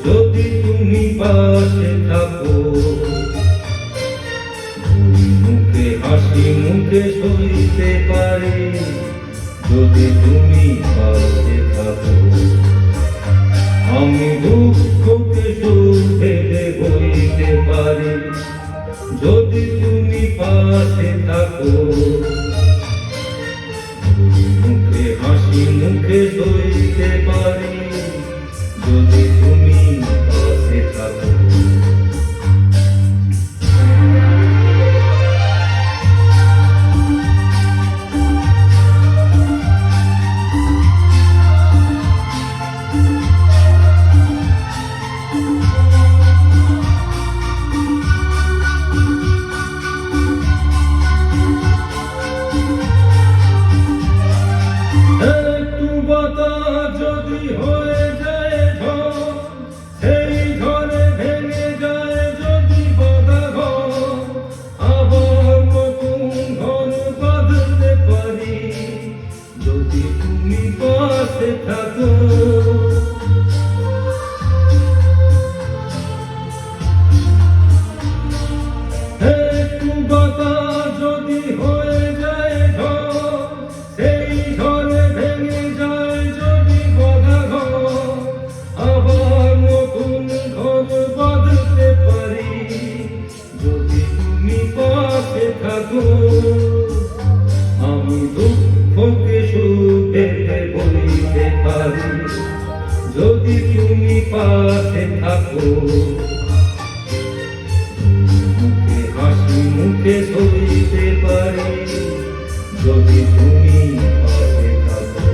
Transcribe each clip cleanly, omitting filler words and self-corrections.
যদি তুমি পাশে থাকো, মুখে হাসি মুখে সইতে পারি যদি তুমি পাশে থাকো। আমি দুঃখকে সুখ ভেবে বইতে পারি যদি তুমি পাশে থাকো। মুখে হাসি মুখে সইতে পারি যদি তুমি পাশে থাকো। যদি হয়ে যায় ঝড়, সেই ঝড়ে ভেঙে যায় যদি বাঁধা ঘর, আবার নতুন ঘর বাঁধতে পারি যদি তুমি পাশে থাকো। একটু বাতাস যদি হয়ে যায় ঝড়, সেই ঝড়ে ভেঙে যায় যদি বাঁধা ঘর, আবার নতুন ঘর বাঁধতে পারি যদি তুমি পাশে থাকো। আমি দুঃখকে সুখে বলিতে পারি যদি তুমি পাশে থাকো। মুখে হাসি মুখে সইতে পারি যদি তুমি পাশে থাকো।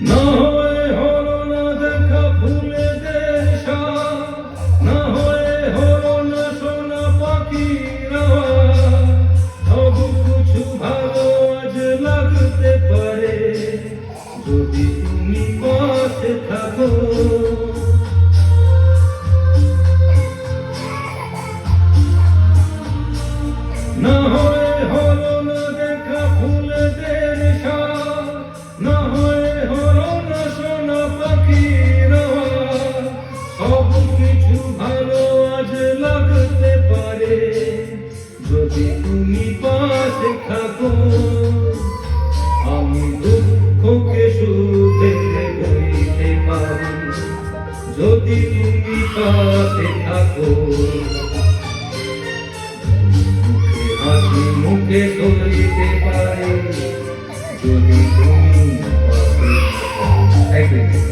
না হয়ে হলো না দেখা ফুলেদের সাজ, না হয়ে হলো না সোনা পাখির আওয়াজ, সব কিছু ভালো আজ লাগতে পারে যদি তুমি পাশে থাকো। না হয়ে হলো না দেখা ফুলেদের সাজ, না হয়ে হলো না সোনা পাখির আওয়াজ, সব কিছু ভালো আজ লাগতে পারে যদি তুমি পাশে থাকো। আমি দুঃখকে সুখে বইতে পারি যদি তুমি পাশে থাকো। মুখে হাসি মুখে সইতে পারি যদি তুমি পাশে থাকো।